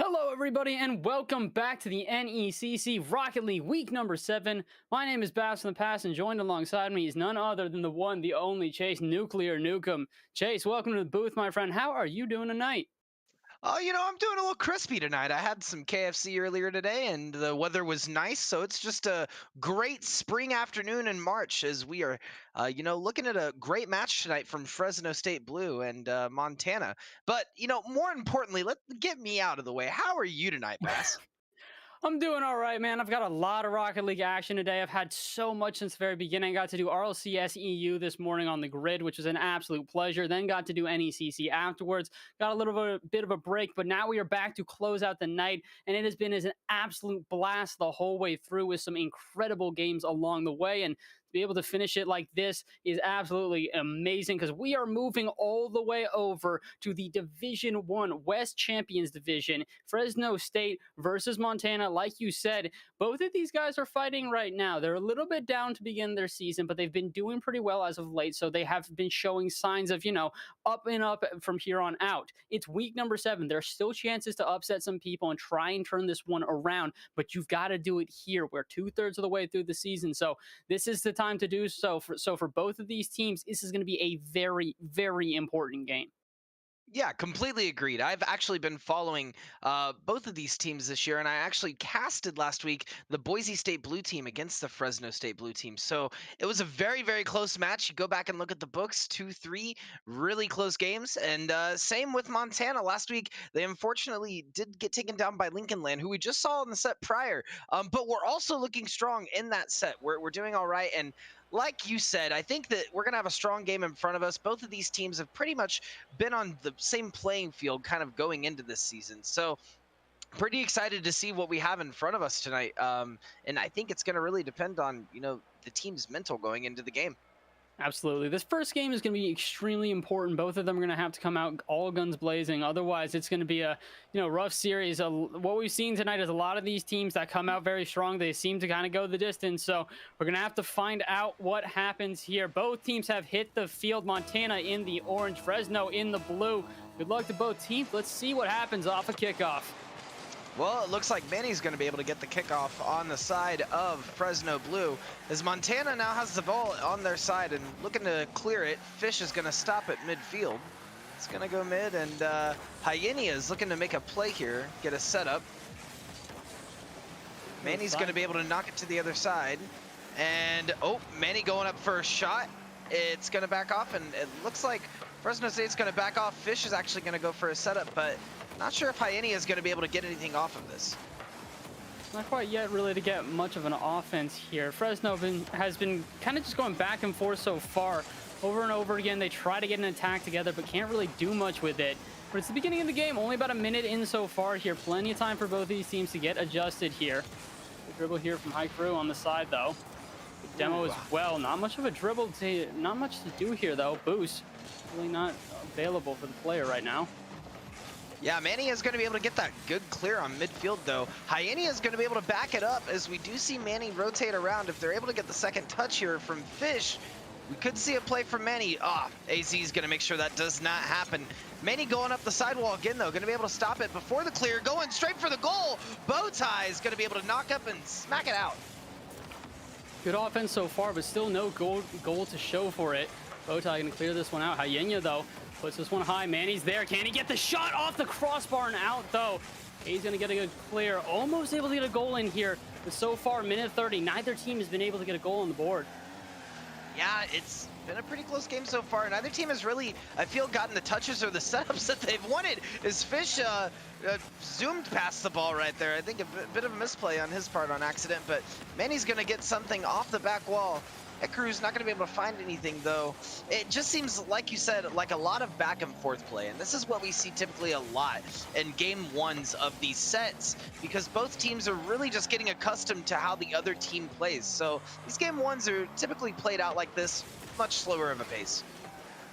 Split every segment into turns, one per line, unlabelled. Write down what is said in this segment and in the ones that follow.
Hello, everybody, and welcome back to the NECC Rocket League week number 7. My name is BassFromThePast, and joined alongside me is none other than the one, the only Chase Nuclear Nukem. Chase, welcome to the booth, my friend. How are you doing tonight?
Oh, I'm doing a little crispy tonight. I had some KFC earlier today and the weather was nice. So it's just a great spring afternoon in March as we are, looking at a great match tonight from Fresno State Blue and Montana. But, more importantly, let get me out of the way. How are you tonight, Bass?
I'm doing all right, man. I've got a lot of Rocket League action today. I've had so much since the very beginning. I got to do RLCS EU this morning on the grid, which was an absolute pleasure. Then got to do NECC afterwards. Got a little bit of a break, but now we are back to close out the night, and it has been an absolute blast the whole way through with some incredible games along the way. And to be able to finish it like this is absolutely amazing because we are moving all the way over to the Division 1 West Champions Division. Fresno State versus Montana. Like you said, both of these guys are fighting right now. They're a little bit down to begin their season, but they've been doing pretty well as of late. So they have been showing signs of, up and up from here on out. It's week number 7. There are still chances to upset some people and try and turn this one around, but you've got to do it here. We're 2/3 of the way through the season. So this is the time to do so. For both of these teams, this is going to be a very, very important game.
Yeah, completely agreed. I've actually been following both of these teams this year, and I actually casted last week the Boise State Blue team against the Fresno State Blue team. So it was a very, very close match. You go back and look at the books, 2-3, really close games. And same with Montana. Last week, they unfortunately did get taken down by Lincoln Land, who we just saw in the set prior. But we're also looking strong in that set. We're doing all right. And like you said, I think that we're going to have a strong game in front of us. Both of these teams have pretty much been on the same playing field kind of going into this season. So pretty excited to see what we have in front of us tonight. And I think it's going to really depend on, the team's mental going into the game.
Absolutely. This first game is going to be extremely important. Both of them are going to have to come out all guns blazing. Otherwise, it's going to be a rough series. What we've seen tonight is a lot of these teams that come out very strong. They seem to kind of go the distance. So we're going to have to find out what happens here. Both teams have hit the field. Montana in the orange, Fresno in the blue. Good luck to both teams. Let's see what happens off a kickoff.
Well, it looks like Manny's going to be able to get the kickoff on the side of Fresno Blue, as Montana now has the ball on their side and looking to clear it. Fish is going to stop at midfield. It's going to go mid, and Hyenia is looking to make a play here, get a setup. Manny's going to be able to knock it to the other side. And, Manny going up for a shot. It's going to back off, and it looks like Fresno State's going to back off. Fish is actually going to go for a setup, but not sure if Hyenia is going to be able to get anything off of this.
Not quite yet really to get much of an offense here. Fresno has been kind of just going back and forth so far. Over and over again, they try to get an attack together, but can't really do much with it. But it's the beginning of the game, only about a minute in so far here. Plenty of time for both these teams to get adjusted here. The dribble here from High Crew on the side, though. Good demo as well. Not much of a dribble, not much to do here, though. Boost really not available for the player right now.
Yeah, Manny is going to be able to get that good clear on midfield, though. Hyenia is going to be able to back it up, as we do see Manny rotate around. If they're able to get the second touch here from Fish, we could see a play from Manny. AZ is going to make sure that does not happen. Manny going up the sidewall again, though. Going to be able to stop it before the clear. Going straight for the goal. Bowtie is going to be able to knock up and smack it out.
Good offense so far, but still no goal to show for it. Bowtie going to clear this one out. Hyenia, though, puts this one high. Manny's there. Can he get the shot off the crossbar and out, though? He's going to get a good clear. Almost able to get a goal in here. But so far, minute 30, neither team has been able to get a goal on the board.
Yeah, it's been a pretty close game so far. Neither team has really, I feel, gotten the touches or the setups that they've wanted. As Fish zoomed past the ball right there. I think a bit of a misplay on his part on accident, but Manny's going to get something off the back wall. Ekaru's not going to be able to find anything, though. It just seems, like you said, like a lot of back and forth play, and this is what we see typically a lot in game ones of these sets, because both teams are really just getting accustomed to how the other team plays. So these game ones are typically played out like this, much slower of a pace.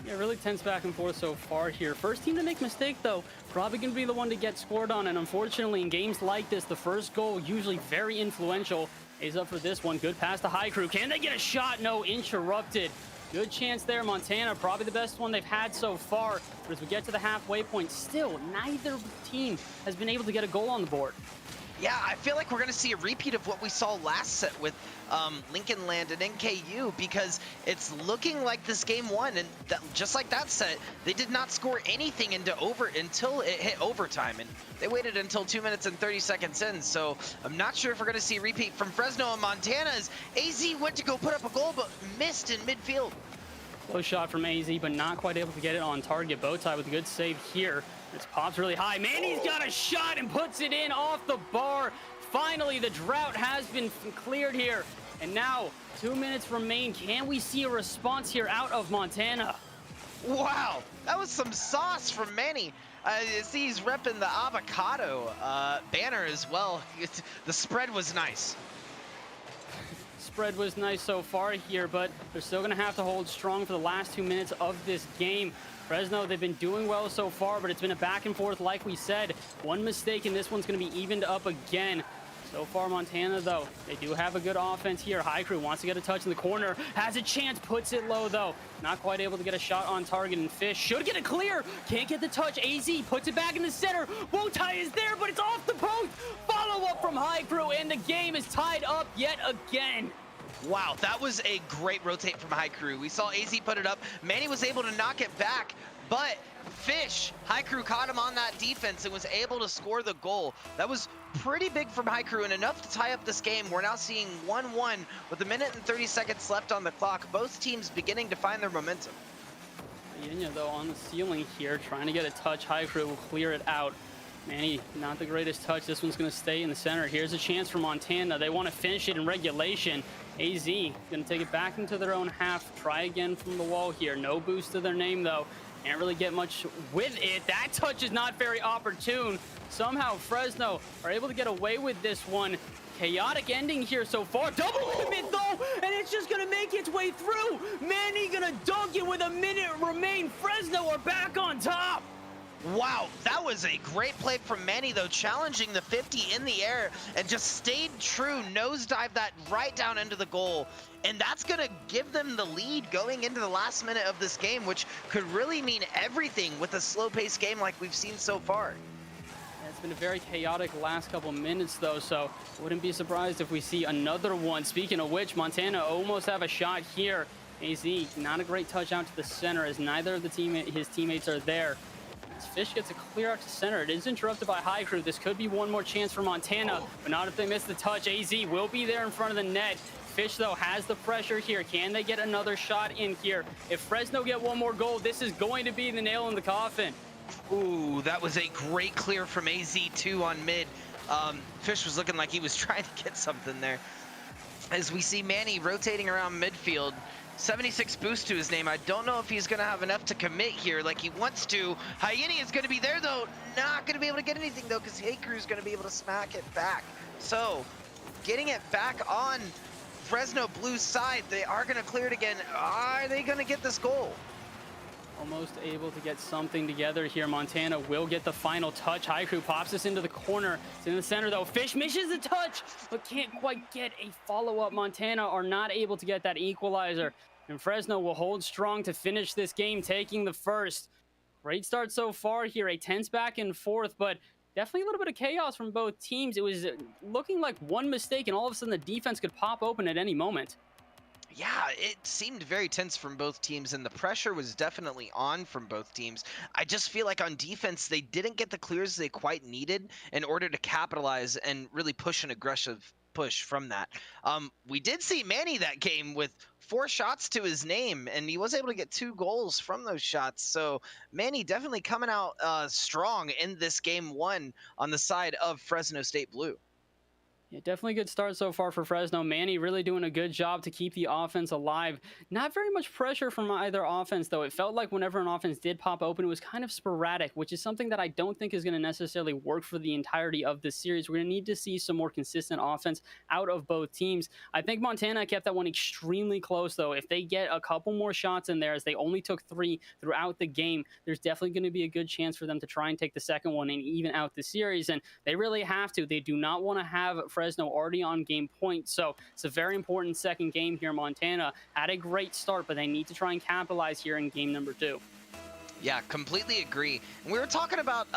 Yeah, really tense back and forth so far here. First team to make mistake, though, probably going to be the one to get scored on, and unfortunately, in games like this, the first goal usually very influential. He's up for this one. Good pass to High Crew. Can they get a shot? No, interrupted Good chance there. Montana, probably the best one they've had so far. But as we get to the halfway point, still, neither team has been able to get a goal on the board.
Yeah, I feel like we're going to see a repeat of what we saw last set with Lincoln Land and NKU, because it's looking like this game one, and just like that set, they did not score anything until it hit overtime, and they waited until 2 minutes and 30 seconds in. So I'm not sure if we're going to see a repeat from Fresno and Montana's. AZ went to go put up a goal, but missed in midfield.
Close shot from AZ, but not quite able to get it on target. Bowtie with a good save here. This pops really high. Manny's got a shot and puts it in off the bar. Finally, the drought has been cleared here. And now, 2 minutes remain. Can we see a response here out of Montana?
Wow, that was some sauce from Manny. See, he's repping the avocado banner as well. The spread was nice.
Spread was nice so far here, but they're still going to have to hold strong for the last 2 minutes of this game. Fresno, they've been doing well so far, but it's been a back and forth like we said. One mistake and this one's going to be evened up again. So far, Montana, though, they do have a good offense here. High Crew wants to get a touch in the corner, has a chance, puts it low, though. Not quite able to get a shot on target, and Fish should get it clear. Can't get the touch. AZ puts it back in the center. Bowtie is there, but it's off the post. Follow up from High Crew, and the game is tied up yet again.
Wow, that was a great rotate from High Crew. We saw AZ put it up. Manny was able to knock it back, but Fish, High Crew caught him on that defense and was able to score the goal. That was pretty big from High Crew and enough to tie up this game. We're now seeing 1-1 with 1 minute and 30 seconds left on the clock. Both teams beginning to find their momentum.
Yinya, though, on the ceiling here, trying to get a touch. High Crew will clear it out. Manny, not the greatest touch. This one's going to stay in the center. Here's a chance for Montana. They want to finish it in regulation. AZ going to take it back into their own half. Try again from the wall here. No boost to their name, though. Can't really get much with it. That touch is not very opportune. Somehow Fresno are able to get away with this one. Chaotic ending here so far. Double commit, though, and it's just going to make its way through. Manny going to dunk it with 1 minute remain. Fresno are back on top.
Wow, that was a great play from Manny, though, challenging the 50 in the air and just stayed true, nosedive that right down into the goal. And that's going to give them the lead going into the last minute of this game, which could really mean everything with a slow-paced game like we've seen so far.
Yeah, it's been a very chaotic last couple minutes, though, so wouldn't be surprised if we see another one. Speaking of which, Montana almost have a shot here. AZ, not a great touch out to the center as neither of his teammates are there. Fish gets a clear out to center. It is interrupted by High Crew. This could be one more chance for Montana, but not if they miss the touch. AZ will be there in front of the net. Fish, though, has the pressure here. Can they get another shot in here? If Fresno get one more goal, this is going to be the nail in the coffin.
Ooh, that was a great clear from AZ2 on mid. Fish was looking like he was trying to get something there. As we see Manny rotating around midfield, 76 boost to his name. I don't know if he's going to have enough to commit here like he wants to. Hyena is going to be there, though. Not going to be able to get anything, though, because Hey Crew is going to be able to smack it back. So, getting it back on Fresno Blue's side, they are going to clear it again. Are they going to get this goal?
Almost able to get something together here. Montana will get the final touch. High Crew pops this into the corner. It's in the center, though. Fish misses the touch, but can't quite get a follow-up. Montana are not able to get that equalizer. And Fresno will hold strong to finish this game, taking the first. Great start so far here. A tense back and forth, but definitely a little bit of chaos from both teams. It was looking like one mistake, and all of a sudden the defense could pop open at any moment.
Yeah, it seemed very tense from both teams, and the pressure was definitely on from both teams. I just feel like on defense, they didn't get the clears they quite needed in order to capitalize and really push an aggressive push from that. We did see Manny that game with 4 shots to his name, and he was able to get 2 goals from those shots. So Manny definitely coming out strong in this game 1 on the side of Fresno State Blue.
Yeah, definitely good start so far for Fresno. Manny really doing a good job to keep the offense alive. Not very much pressure from either offense, though. It felt like whenever an offense did pop open, it was kind of sporadic, which is something that I don't think is going to necessarily work for the entirety of this series. We're going to need to see some more consistent offense out of both teams. I think Montana kept that one extremely close, though. If they get a couple more shots in there, as they only took 3 throughout the game, there's definitely going to be a good chance for them to try and take the second one and even out the series. And they really have to. They do not want to have Fresno already on game point. So it's a very important second game here. Montana had a great start, but they need to try and capitalize here in game number 2.
Yeah, completely agree. And we were talking about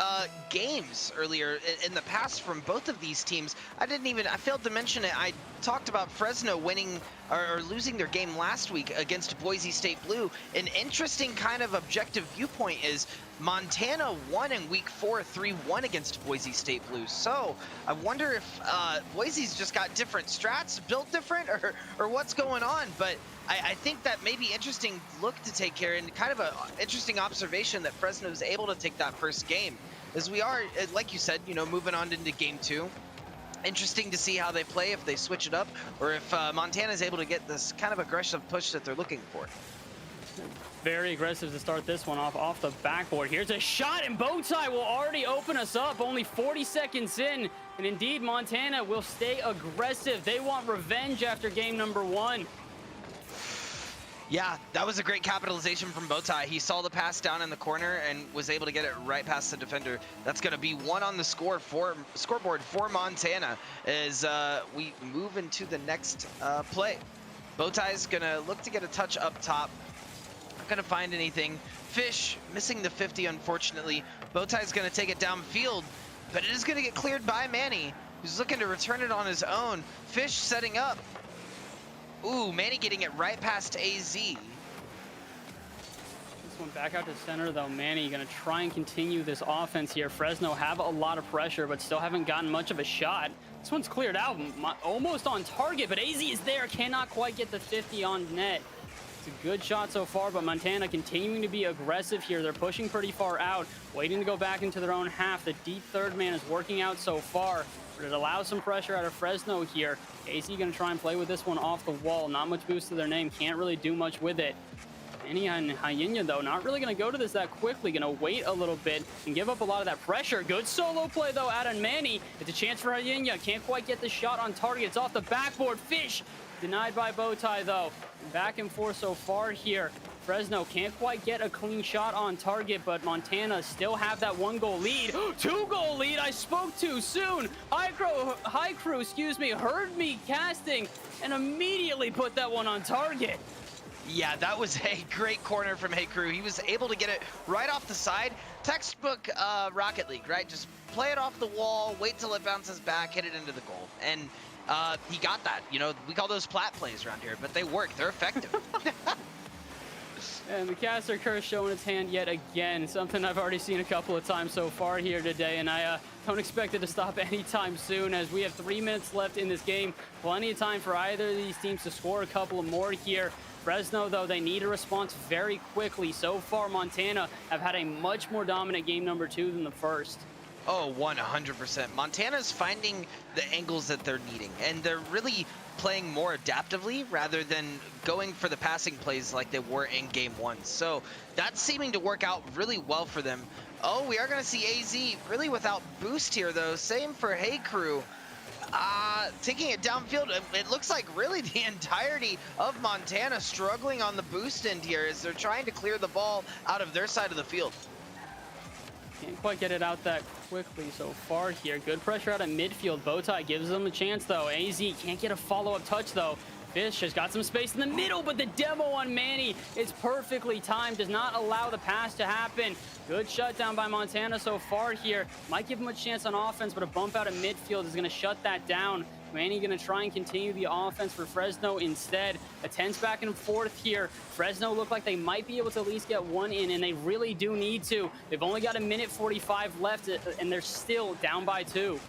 games earlier in the past from both of these teams. I failed to mention it. I talked about Fresno winning or losing their game last week against Boise State Blue. An interesting kind of objective viewpoint is Montana won in week 4, 3-1 against Boise State Blue. So I wonder if Boise's just got different strats, built different, or what's going on. But I think that may be interesting look to take care, and kind of an interesting observation that Fresno is able to take that first game, as we are, like you said, moving on into game 2. Interesting to see how they play, if they switch it up, or if Montana is able to get this kind of aggressive push that they're looking for.
Very aggressive to start this one off the backboard. Here's a shot, and Bowtie will already open us up. Only 40 seconds in, and indeed, Montana will stay aggressive. They want revenge after game number 1.
Yeah, that was a great capitalization from Bowtie. He saw the pass down in the corner and was able to get it right past the defender. That's going to be 1 on the scoreboard for Montana as we move into the next play. Bowtie's going to look to get a touch up top. Not going to find anything. Fish missing the 50, unfortunately. Bowtie's going to take it downfield, but it is going to get cleared by Manny, who's looking to return it on his own. Fish setting up. Ooh, Manny getting it right past AZ.
This one back out to center, though. Manny going to try and continue this offense here. Fresno have a lot of pressure, but still haven't gotten much of a shot. This one's cleared out, almost on target, but AZ is there. Cannot quite get the 50 on net. It's a good shot so far, but Montana continuing to be aggressive here. They're pushing pretty far out, waiting to go back into their own half. The deep third man is working out so far, but it allows some pressure out of Fresno here. AZ going to try and play with this one off the wall. Not much boost to their name. Can't really do much with it. Manny and Hyena, though, not really going to go to this that quickly. Going to wait a little bit and give up a lot of that pressure. Good solo play, though, out of Manny. It's a chance for Hyena. Can't quite get the shot on target. It's off the backboard. Fish denied by Bowtie, though. Back and forth so far here. Fresno can't quite get a clean shot on target, but Montana still have that 1-goal lead. 2-goal lead. I spoke too soon. High Crew, excuse me, heard me casting and immediately put that one on target.
Yeah, that was a great corner from Hey Crew. He was able to get it right off the side. Textbook Rocket League, right? Just play it off the wall, wait till it bounces back, hit it into the goal. And he got that. We call those plat plays around here, but they work. They're effective.
And the caster curse showing its hand yet again, something I've already seen a couple of times so far here today, and I don't expect it to stop anytime soon, as we have 3 minutes left in this game. Plenty of time for either of these teams to score a couple of more here. Fresno, though, they need a response very quickly. So far, Montana have had a much more dominant game number 2 than the first.
Oh, 100%. Montana's finding the angles that they're needing, and they're really playing more adaptively rather than going for the passing plays like they were in game 1. So that's seeming to work out really well for them. Oh, we are going to see AZ really without boost here, though. Same for Hey Crew. Taking it downfield, it looks like really the entirety of Montana struggling on the boost end here as they're trying to clear the ball out of their side of the field.
Can't quite get it out that quickly so far here. Good pressure out of midfield. Bowtie gives them a chance, though. AZ can't get a follow-up touch, though. Fish has got some space in the middle, but the demo on Manny is perfectly timed. Does not allow the pass to happen. Good shutdown by Montana so far here. Might give him a chance on offense, but a bump out of midfield is going to shut that down. Manny going to try and continue the offense for Fresno instead. A tense back and forth here. Fresno look like they might be able to at least get one in, and they really do need to. They've only got 1:45 left, and they're still down by 2.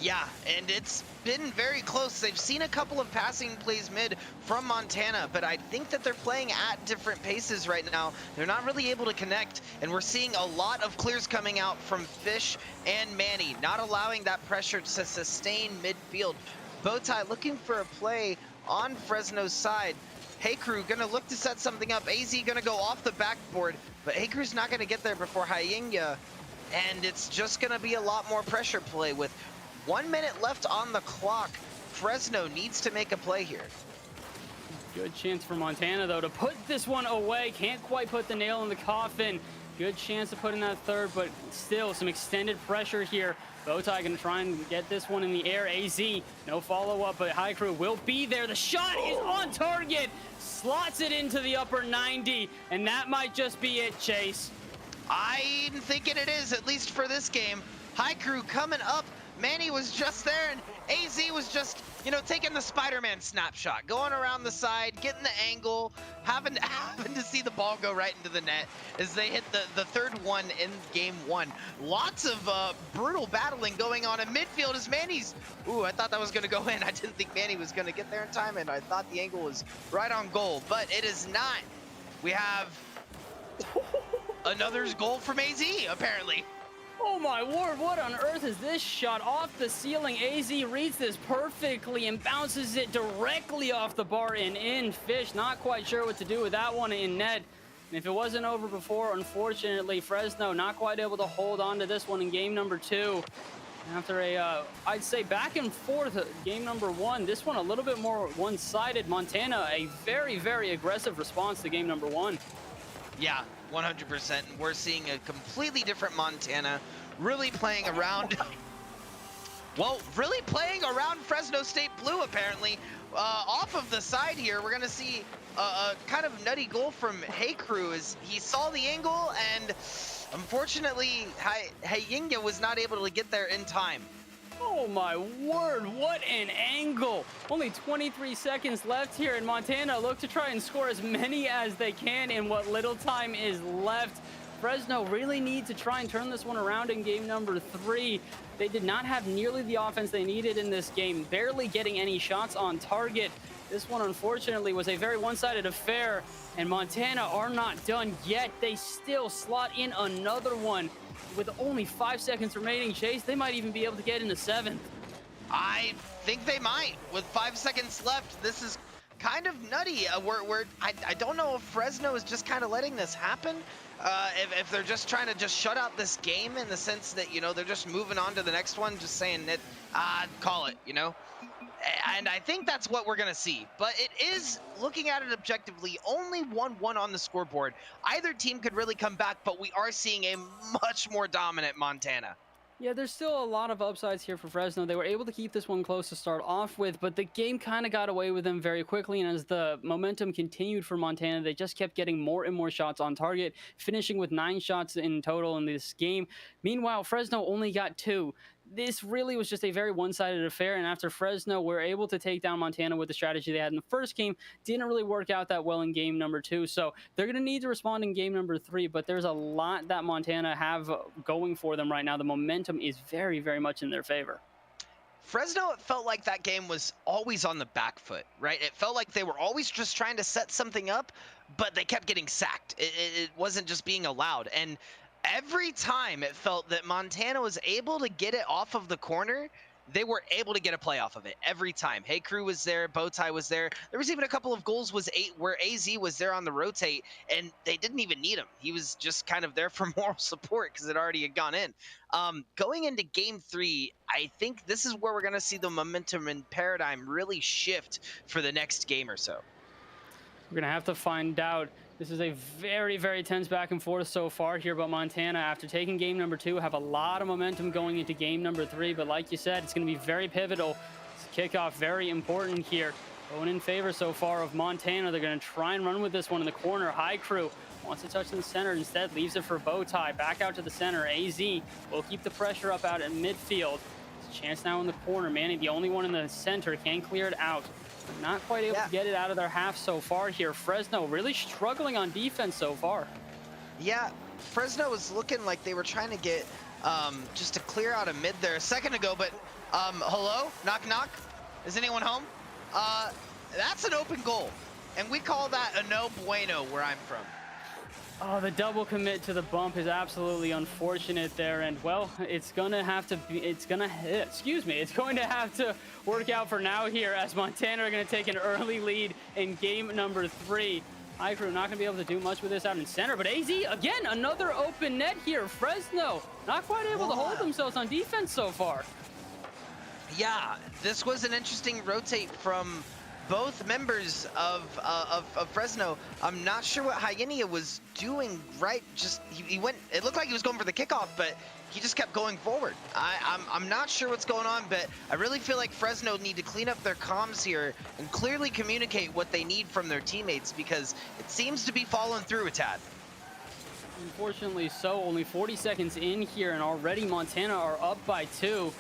Yeah, and it's been very close. They've seen a couple of passing plays mid from Montana, but I think that they're playing at different paces right now. They're not really able to connect, and we're seeing a lot of clears coming out from Fish and Manny, not allowing that pressure to sustain midfield. Bowtie looking for a play on Fresno's side. Hey Crew gonna look to set something up. AZ gonna go off the backboard, but Hey Crew's not gonna get there before Hyena, and it's just gonna be a lot more pressure play with 1 minute left on the clock. Fresno needs to make a play here.
Good chance for Montana, though, to put this one away. Can't quite put the nail in the coffin. Good chance to put in that third, but still some extended pressure here. Bowtie gonna try and get this one in the air. AZ, no follow-up, but High Crew will be there. The shot is on target. Slots it into the upper 90, and that might just be it, Chase.
I'm thinking it is, at least for this game. High Crew coming up. Manny was just there, and AZ was just, you know, taking the Spider-Man snapshot, going around the side, getting the angle, having to see the ball go right into the net as they hit the third one in game one. Lots of brutal battling going on in midfield as Manny's, I thought that was going to go in. I didn't think Manny was going to get there in time, and I thought the angle was right on goal, but it is not. We have another goal from AZ, apparently.
Oh my word, what on earth is this shot off the ceiling? AZ reads this perfectly and bounces it directly off the bar and in. Fish not quite sure what to do with that one in net. And if it wasn't over before, unfortunately, Fresno not quite able to hold on to this one in game number 2. After a, I'd say back and forth game number 1, this one a little bit more one-sided. Montana, a very, very aggressive response to game number 1.
Yeah, 100%. We're seeing a completely different Montana, really playing around, well, really playing around Fresno State Blue, apparently. Off of the side here, we're going to see a kind of nutty goal from Hey Crew as he saw the angle, and unfortunately, Hayinga was not able to get there in time.
Oh my word, what an angle. Only 23 seconds left here, and Montana look to try and score as many as they can in what little time is left. Fresno really need to try and turn this one around in game number 3. They did not have nearly the offense they needed in this game, barely getting any shots on target. This one, unfortunately, was a very one-sided affair, and Montana are not done yet. They still slot in another one. With only 5 seconds remaining, Chase, they might even be able to get into 7th.
I think they might. With 5 seconds left, this is kind of nutty. I don't know if Fresno is just kind of letting this happen. If they're just trying to just shut out this game in the sense that, you know, they're just moving on to the next one, just saying that, call it, you know? And I think that's what we're going to see. But it is, looking at it objectively, only 1-1 on the scoreboard. Either team could really come back, but we are seeing a much more dominant Montana.
Yeah, there's still a lot of upsides here for Fresno. They were able to keep this one close to start off with, but the game kind of got away with them very quickly, and as the momentum continued for Montana, they just kept getting more and more shots on target, finishing with 9 shots in total in this game. Meanwhile, Fresno only got 2. This really was just a very one-sided affair, and after Fresno were able to take down Montana with the strategy they had in the first game, didn't really work out that well in game number 2, so they're going to need to respond in game number 3, but there's a lot that Montana have going for them right now. The momentum is very, very much in their favor.
Fresno, it felt like that game was always on the back foot, right? It felt like they were always just trying to set something up, but they kept getting sacked. It wasn't just being allowed, and every time it felt that Montana was able to get it off of the corner, they were able to get a play off of it every time. Hey Crew was there, Bowtie was there. There was even a couple of goals where AZ was there on the rotate, and they didn't even need him. He was just kind of there for moral support because it already had gone in. Going into game 3, I think this is where we're going to see the momentum and paradigm really shift for the next game or so.
We're going to have to find out. This is a very, very tense back and forth so far here, but Montana, after taking game number 2, have a lot of momentum going into game number 3. But like you said, it's going to be very pivotal. This kickoff, very important here. Going in favor so far of Montana. They're going to try and run with this one in the corner. High Crew wants to touch in the center, instead leaves it for Bowtie. Back out to the center. AZ will keep the pressure up out in midfield. There's a chance now in the corner. Manny, the only one in the center, can clear it out. Not quite able to get it out of their half so far here. Fresno really struggling on defense so far.
Yeah, Fresno was looking like they were trying to get just to clear out a mid there a second ago, but hello? Knock, knock? Is anyone home? That's an open goal, and we call that a no bueno where I'm from.
Oh, the double commit to the bump is absolutely unfortunate there, and well, it's going to have to work out for now here as Montana are going to take an early lead in game number 3. High Crew not going to be able to do much with this out in center, but AZ, again, another open net here. Fresno not quite able to hold themselves on defense so far.
Yeah, this was an interesting rotate from both members of Fresno. I'm not sure what Hyenia was doing right. Just he went. It looked like he was going for the kickoff, but he just kept going forward. I'm not sure what's going on, but I really feel like Fresno need to clean up their comms here and clearly communicate what they need from their teammates, because it seems to be falling through a tad.
Unfortunately so, only 40 seconds in here, and already Montana are up by 2.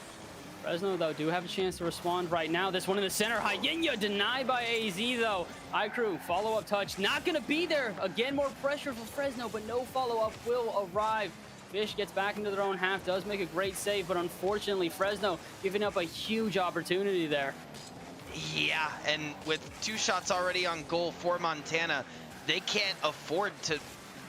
Fresno, though, do have a chance to respond right now. This one in the center, Hyenia denied by AZ, though. iCrew, follow-up touch, not going to be there. Again, more pressure for Fresno, but no follow-up will arrive. Fish gets back into their own half, does make a great save, but unfortunately, Fresno giving up a huge opportunity there.
Yeah, and with 2 shots already on goal for Montana, they can't afford to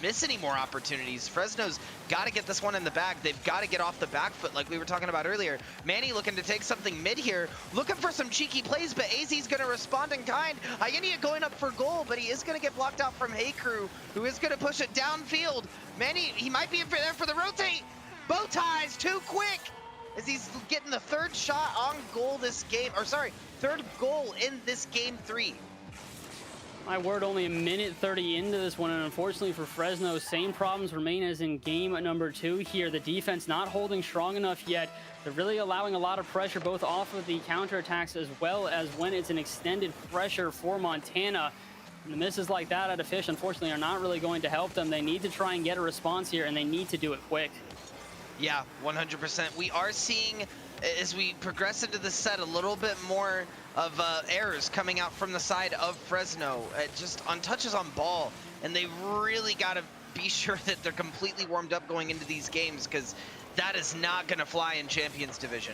miss any more opportunities. Fresno's got to get this one in the bag. They've got to get off the back foot like we were talking about earlier. Manny looking to take something mid here, looking for some cheeky plays, but AZ's going to respond in kind. Hyenia going up for goal, but he is going to get blocked out from Hey-Crew, who is going to push it downfield. Manny, he might be there for the rotate. Bow ties too quick as he's getting the 3rd shot on goal this game, or sorry, 3rd goal in this game 3.
My word, only a minute 30 into this one, and unfortunately for Fresno, same problems remain as in game number 2 here. The defense not holding strong enough yet. They're really allowing a lot of pressure both off of the counterattacks as well as when it's an extended pressure for Montana. And the misses like that out of Fish, unfortunately, are not really going to help them. They need to try and get a response here, and they need to do it quick. Yeah,
100%. We are seeing, as we progress into the set, a little bit more of errors coming out from the side of Fresno, just on touches on ball, and they really got to be sure that they're completely warmed up going into these games, because that is not going to fly in Champions Division.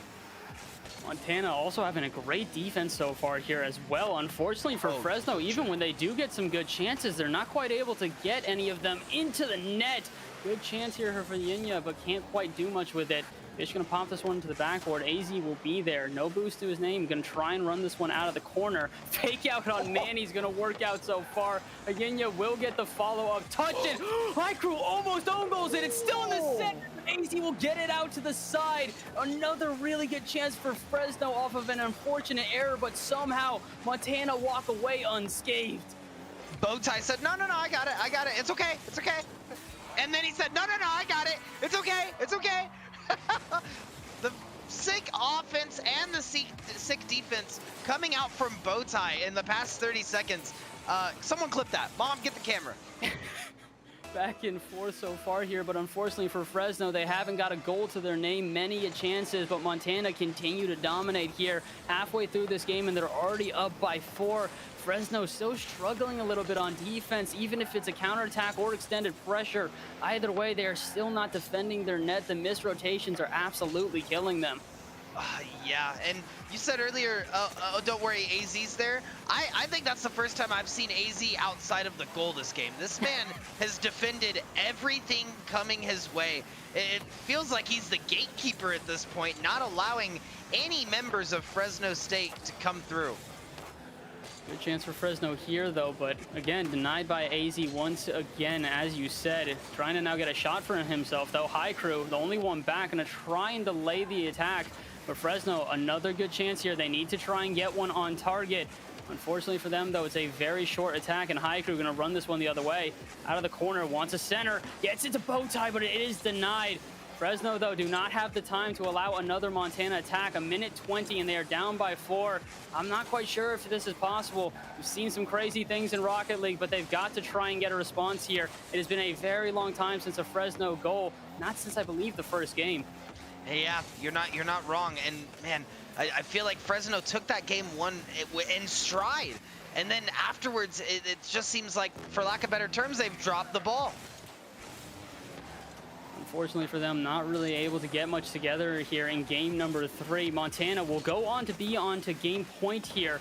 Montana also having a great defense so far here as well. Unfortunately for Fresno, even when they do get some good chances, they're not quite able to get any of them into the net. Good chance here for Hyenia, but can't quite do much with it. Fish gonna pop this one to the backboard. AZ will be there. No boost to his name. Gonna try and run this one out of the corner. Fake out on Manny's gonna work out so far. Hyenia will get the follow-up. Touch it. iCrew almost own goals it. It's still in the center. AZ will get it out to the side. Another really good chance for Fresno off of an unfortunate error, but somehow Montana walk away unscathed.
Bowtie said, no, I got it. It's okay. And then he said, no, I got it. It's okay. The sick offense and the sick defense coming out from Bowtie in the past 30 seconds. Someone clip that. Mom, get the camera.
Back and forth so far here, but unfortunately for Fresno, they haven't got a goal to their name. Many chances, but Montana continue to dominate here halfway through this game, and they're already up by 4. Fresno still struggling a little bit on defense, even if it's a counterattack or extended pressure. Either way, they are still not defending their net. The missed rotations are absolutely killing them.
Yeah, and you said earlier, don't worry, AZ's there. I think that's the first time I've seen AZ outside of the goal this game. This man has defended everything coming his way. It feels like he's the gatekeeper at this point, not allowing any members of Fresno State to come through.
Good chance for Fresno here, though, but again, denied by AZ once again, as you said. Trying to now get a shot for himself, though. iCrew, the only one back, gonna try and delay the attack. But Fresno, another good chance here. They need to try and get one on target. Unfortunately for them, though, it's a very short attack, and iCrew gonna run this one the other way. Out of the corner, wants a center, gets it to Bowtie, but it is denied. Fresno, though, do not have the time to allow another Montana attack. 1:20, and they are down by 4. I'm not quite sure if this is possible. We've seen some crazy things in Rocket League, but they've got to try and get a response here. It has been a very long time since a Fresno goal, not since, I believe, the first game.
Yeah, you're not wrong. And man, I feel like Fresno took that game 1 in stride, and then afterwards, it just seems like, for lack of better terms, they've dropped the ball.
Unfortunately for them, not really able to get much together here in game number 3. Montana will go on to be on to game point here.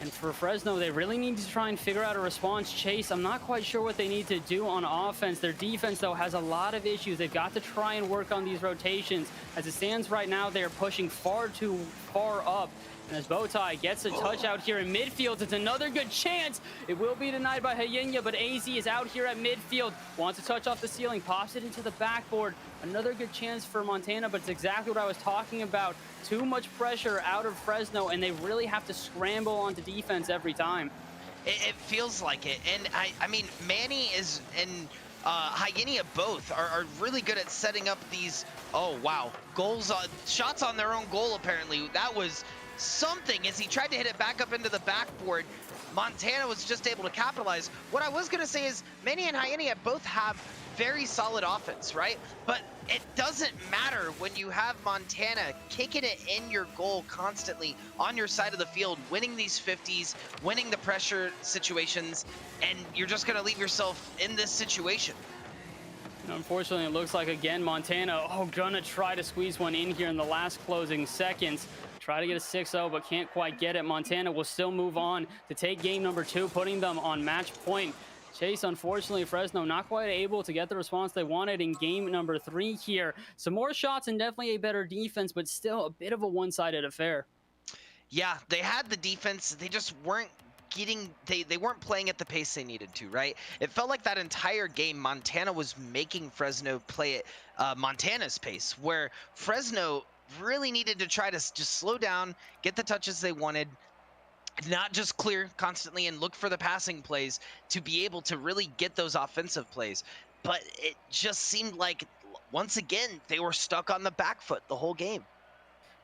And for Fresno, they really need to try and figure out a response. Chase, I'm not quite sure what they need to do on offense. Their defense, though, has a lot of issues. They've got to try and work on these rotations. As it stands right now, they are pushing far too far up. And as Bowtie gets a touch out here in midfield, it's another good chance. It will be denied by Hyena, but AZ is out here at midfield. Wants to touch off the ceiling, pops it into the backboard. Another good chance for Montana, but it's exactly what I was talking about. Too much pressure out of Fresno, and they really have to scramble onto defense every time.
It feels like it. And I mean, Manny is and Hyena both are really good at setting up these, oh, wow, goals, shots on their own goal, apparently. That was something as he tried to hit it back up into the backboard. Montana was just able to capitalize. What I was going to say is Manny and Hyena both have very solid offense, right? But it doesn't matter when you have Montana kicking it in your goal constantly on your side of the field, winning these 50s, winning the pressure situations, and you're just going to leave yourself in this situation.
Unfortunately, it looks like, again, Montana, gonna try to squeeze one in here in the last closing seconds. Try to get a 6-0, but can't quite get it. Montana will still move on to take game number 2, putting them on match point. Chase, unfortunately, Fresno not quite able to get the response they wanted in game number 3 here. Some more shots and definitely a better defense, but still a bit of a one-sided affair.
Yeah, they had the defense. They just weren't getting, they weren't playing at the pace they needed to, right? It felt like that entire game, Montana was making Fresno play at Montana's pace, where Fresno really needed to try to just slow down, get the touches they wanted, not just clear constantly and look for the passing plays to be able to really get those offensive plays. But it just seemed like, once again, they were stuck on the back foot the whole game.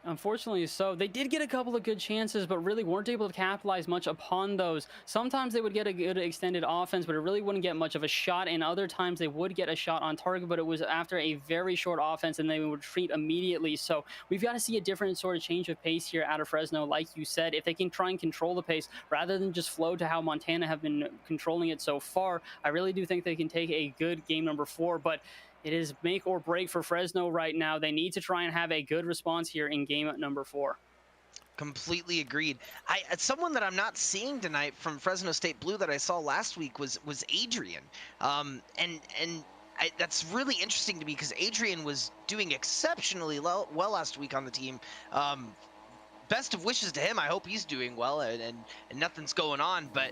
Unfortunately, so they did get a couple of good chances, but really weren't able to capitalize much upon those. Sometimes they would get a good extended offense, but it really wouldn't get much of a shot. And other times they would get a shot on target, but it was after a very short offense and they would retreat immediately. So we've got to see a different sort of change of pace here out of Fresno. Like you said, if they can try and control the pace rather than just flow to how Montana have been controlling it so far, I really do think they can take a good game number 4. But it is make or break for Fresno right now. They need to try and have a good response here in game number 4.
Completely agreed. Someone that I'm not seeing tonight from Fresno State Blue that I saw last week was Adrian. That's really interesting to me because Adrian was doing exceptionally well last week on the team. Best of wishes to him. I hope he's doing well and nothing's going on. But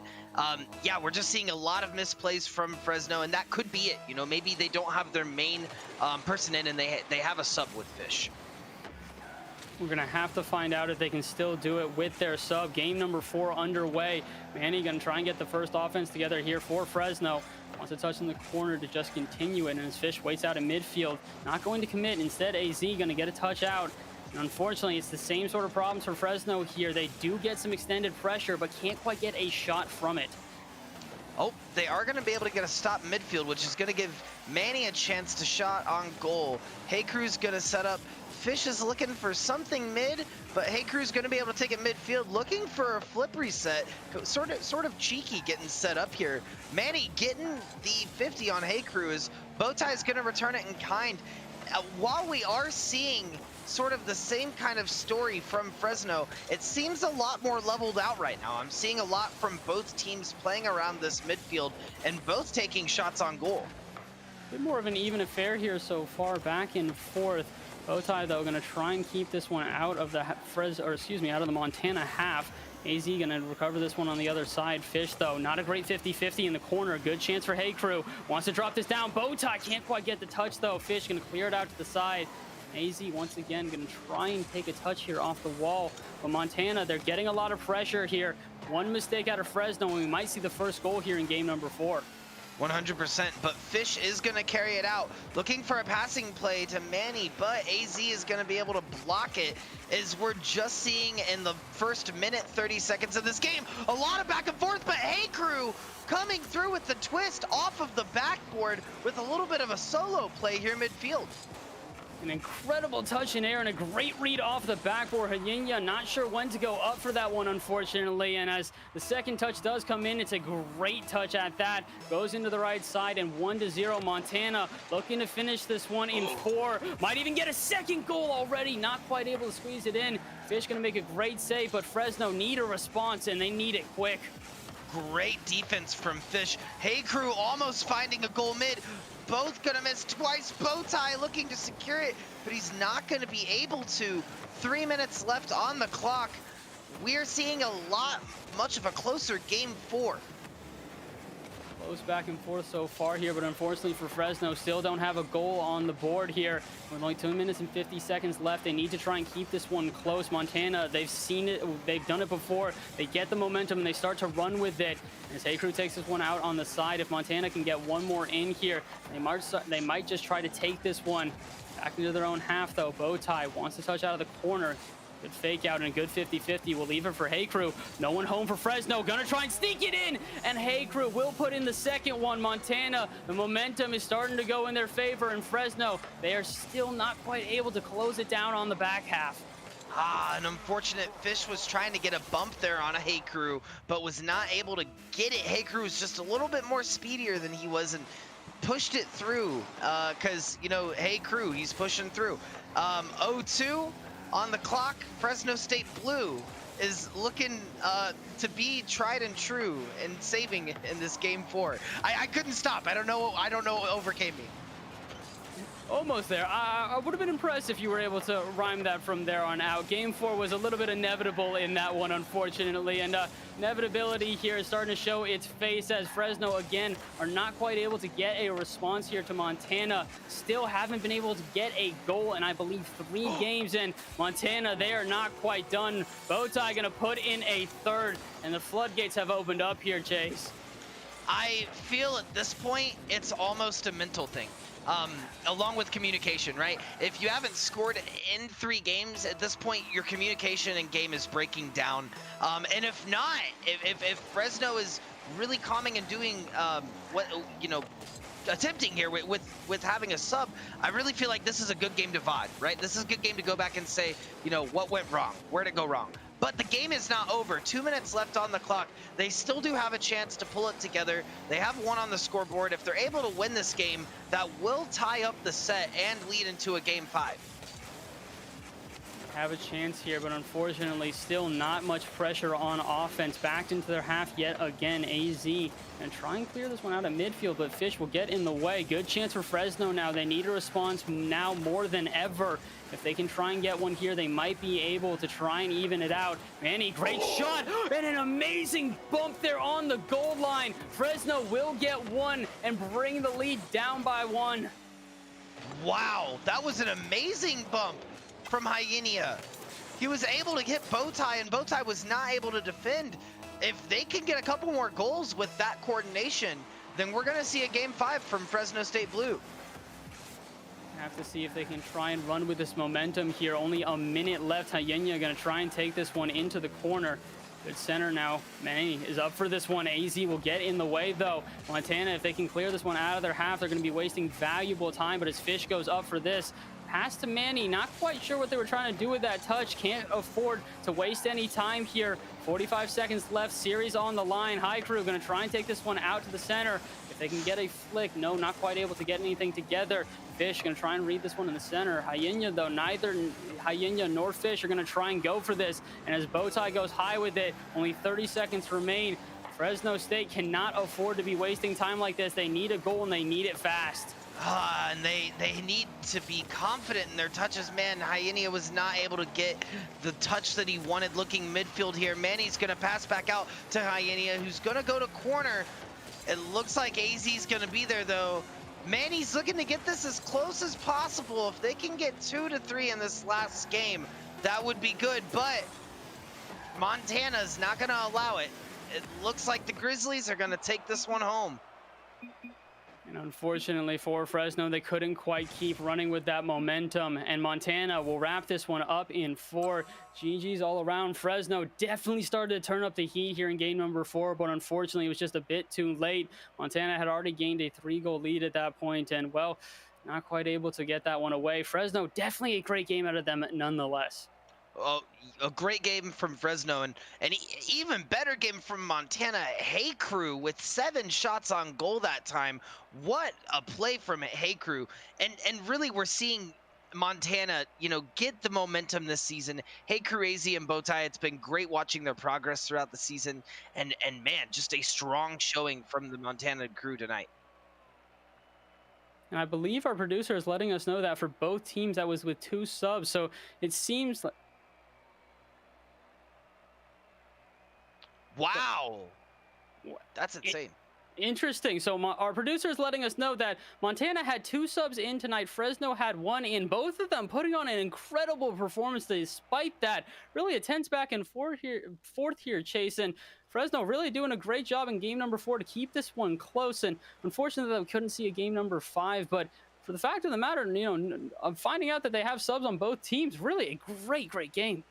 yeah, we're just seeing a lot of misplays from Fresno, and that could be it. You know, maybe they don't have their main person in, and they have a sub with Fish.
We're going to have to find out if they can still do it with their sub. Game number 4 underway. Manny going to try and get the first offense together here for Fresno. Wants to touch in the corner to just continue it, and as Fish waits out in midfield, not going to commit. Instead, AZ going to get a touch out. And unfortunately, it's the same sort of problems for Fresno here. They do get some extended pressure, but can't quite get a shot from it.
Oh, they are going to be able to get a stop midfield, which is going to give Manny a chance to shot on goal. Hey Crew's going to set up. Fish is looking for something mid, but Hey Crew's going to be able to take it midfield, looking for a flip reset. Sort of cheeky getting set up here. Manny getting the 50 on Hey Crew as Bowtie's going to return it in kind. While we are seeing sort of the same kind of story from Fresno, it seems a lot more leveled out right now. I'm seeing a lot from both teams playing around this midfield and both taking shots on goal.
A bit more of an even affair here so far, back and forth. Bowtie, though, going to try and keep this one out of the out of the Montana half. AZ going to recover this one on the other side. Fish, though, not a great 50-50 in the corner. Good chance for Hey Crew. Wants to drop this down. Bowtie can't quite get the touch, though. Fish going to clear it out to the side. AZ once again going to try and take a touch here off the wall. But Montana, they're getting a lot of pressure here. One mistake out of Fresno, and we might see the first goal here in game number 4.
100%, but Fish is going to carry it out. Looking for a passing play to Manny, but AZ is going to be able to block it, as we're just seeing in the first minute, 30 seconds of this game. A lot of back and forth, but Hey Crew coming through with the twist off of the backboard with a little bit of a solo play here midfield.
An incredible touch in air and a great read off the backboard. Hyena not sure when to go up for that one, unfortunately. And as the second touch does come in, it's a great touch at that. Goes into the right side, and 1-0 Montana looking to finish this one in 4. Might even get a second goal already. Not quite able to squeeze it in. Fish going to make a great save, but Fresno need a response, and they need it quick.
Great defense from Fish. Hey Crew almost finding a goal mid. Both gonna miss twice. Bowtie looking to secure it, but he's not gonna be able to. 3 minutes left on the clock. we're seeing a much of a closer game 4.
Close back and forth so far here, but unfortunately for Fresno, still don't have a goal on the board here. With only 2 minutes and 50 seconds left, they need to try and keep this one close. Montana, they've seen it, they've done it before. They get the momentum and they start to run with it. As Hey Crew takes this one out on the side, if Montana can get one more in here, they might just try to take this one back into their own half, though. Bowtie wants to touch out of the corner. Good fake out and a good 50-50 will leave it for Hey Crew. No one home for Fresno. Gonna try and sneak it in. And Hey Crew will put in the second one. Montana, the momentum is starting to go in their favor. And Fresno, they are still not quite able to close it down on the back half.
An unfortunate Fish was trying to get a bump there on a Hey Crew, but was not able to get it. Hey Crew was just a little bit more speedier than he was and pushed it through. Because, you know, Hey Crew, he's pushing through. 0-2. On the clock, Fresno State Blue is looking to be tried and true in saving in this game 4. I couldn't stop. I don't know what overcame me.
Almost there. I would have been impressed if you were able to rhyme that from there on out. Game 4 was a little bit inevitable in that one, unfortunately, and inevitability here is starting to show its face as Fresno, again, are not quite able to get a response here to Montana. Still haven't been able to get a goal, and I believe 3 games in. Montana, they are not quite done. Bowtie gonna put in a third, and the floodgates have opened up here, Chase.
I feel at this point, it's almost a mental thing. Along with communication, right? If you haven't scored in 3 games at this point, your communication and game is breaking down. And if not, if Fresno is really calming and doing what, you know, attempting here with having a sub, I really feel like this is a good game to VOD, right? This is a good game to go back and say, you know, what went wrong? Where'd it go wrong? But the game is not over. 2 minutes left on the clock. They still do have a chance to pull it together. They have 1 on the scoreboard. If they're able to win this game, that will tie up the set and lead into a game 5.
Have a chance here, but unfortunately still not much pressure on offense. Backed into their half yet again. AZ and try and clear this one out of midfield, but Fish will get in the way. Good chance for Fresno now. They need a response now more than ever. If they can try and get one here, they might be able to try and even it out. Manny, great shot and an amazing bump there on the goal line. Fresno will get one and bring the lead down by 1.
Wow, that was an amazing bump from Hyena. He was able to hit Bowtie, and Bowtie was not able to defend. If they can get a couple more goals with that coordination, then we're going to see a game 5 from Fresno State Blue.
Have to see if they can try and run with this momentum here. Only a minute left. Hyena going to try and take this one into the corner. Good center now. Manny is up for this one. AZ will get in the way, though. Montana, if they can clear this one out of their half, they're going to be wasting valuable time, but as Fish goes up for this, pass to Manny. Not quite sure what they were trying to do with that touch. Can't afford to waste any time here. 45 seconds left. Series on the line. High Crew going to try and take this one out to the center. If they can get a flick, no, not quite able to get anything together. Fish going to try and read this one in the center. Hyena, though, neither Hyena nor Fish are going to try and go for this. And as Bowtie goes high with it, only 30 seconds remain. Fresno State cannot afford to be wasting time like this. They need a goal, and they need it fast.
And they need to be confident in their touches. Man, Hyena was not able to get the touch that he wanted looking midfield here. Manny's going to pass back out to Hyena, who's going to go to corner. It looks like AZ's going to be there, though. Manny's looking to get this as close as possible. If they can get 2 to 3 in this last game, that would be good. But Montana's not going to allow it. It looks like the Grizzlies are going to take this one home.
And unfortunately for Fresno, they couldn't quite keep running with that momentum. And Montana will wrap this one up in 4. GG's all around. Fresno definitely started to turn up the heat here in game number 4, but unfortunately it was just a bit too late. Montana had already gained a 3-goal lead at that point, and well, not quite able to get that one away. Fresno, definitely a great game out of them nonetheless.
A great game from Fresno, and even better game from Montana. Hey Crew with 7 shots on goal that time. What a play from Hey Crew. And really we're seeing Montana, you know, get the momentum this season. Hey Crew, AZ, and Bowtie, it's been great watching their progress throughout the season. And man, just a strong showing from the Montana crew tonight.
And I believe our producer is letting us know that for both teams that was with 2 subs. So it seems like
Wow.
Wha-
That's
i-
insane.
Interesting. So our producer is letting us know that Montana had 2 subs in tonight. Fresno had 1 in. Both of them putting on an incredible performance despite that. Really a tense back and fourth here, Chase. And Fresno really doing a great job in game number 4 to keep this one close. And unfortunately, we couldn't see a game number 5. But for the fact of the matter, I'm finding out that they have subs on both teams. Really a great game.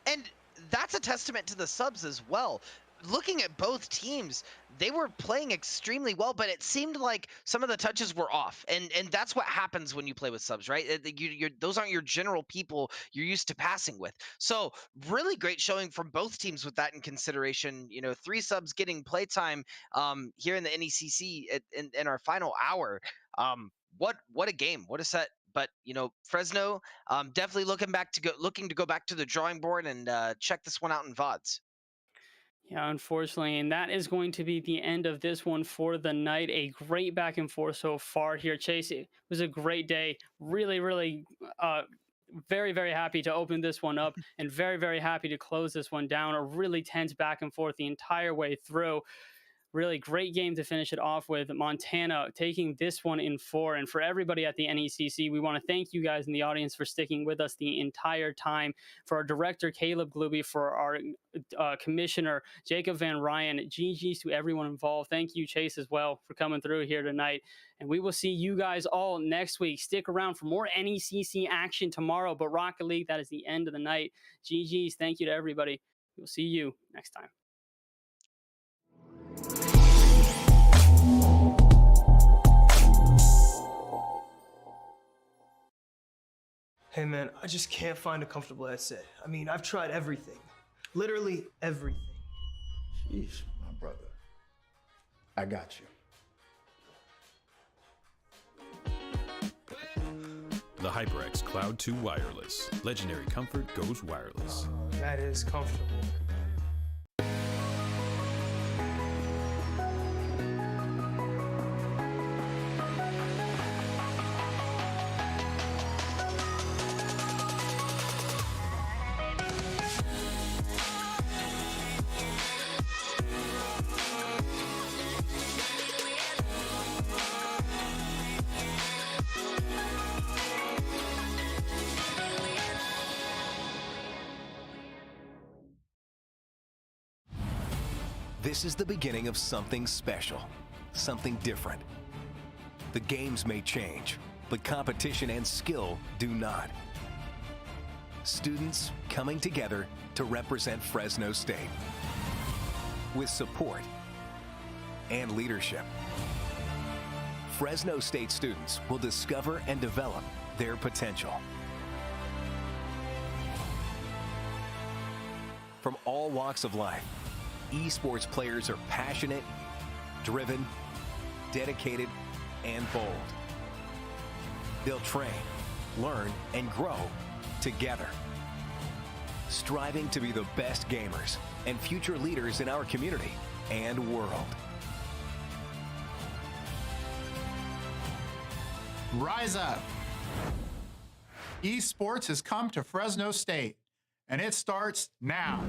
And that's a testament to the subs as well. Looking at both teams, they were playing extremely well, but it seemed like some of the touches were off, and that's what happens when you play with subs, right? Those aren't your general people you're used to passing with. So really great showing from both teams with that in consideration. 3 subs getting playtime here in the NECC in our final hour. What a game! What a set! But Fresno definitely looking to go back to the drawing board and check this one out in VODs.
Yeah, unfortunately, and that is going to be the end of this one for the night. A great back and forth so far here, Chase. It was a great day. Really, very happy to open this one up, and very happy to close this one down. A really tense back and forth the entire way through. Really great game to finish it off with. Montana taking this one in 4. And for everybody at the NECC, we want to thank you guys in the audience for sticking with us the entire time. For our director, Caleb Gluby, for our commissioner, Jacob Van Ryan, GG's to everyone involved. Thank you, Chase, as well, for coming through here tonight. And we will see you guys all next week. Stick around for more NECC action tomorrow. But Rocket League, that is the end of the night. GG's. Thank you to everybody. We'll see you next time.
Hey man, I just can't find a comfortable headset. I mean, I've tried everything. Literally everything.
Jeez, my brother. I got you.
The HyperX Cloud 2 Wireless. Legendary comfort goes wireless.
That is comfortable.
This is the beginning of something special, something different. The games may change, but competition and skill do not. Students coming together to represent Fresno State with support and leadership. Fresno State students will discover and develop their potential. From all walks of life, esports players are passionate, driven, dedicated, and bold. They'll train, learn, and grow together, striving to be the best gamers and future leaders in our community and world.
Rise up. Esports has come to Fresno State, and it starts now.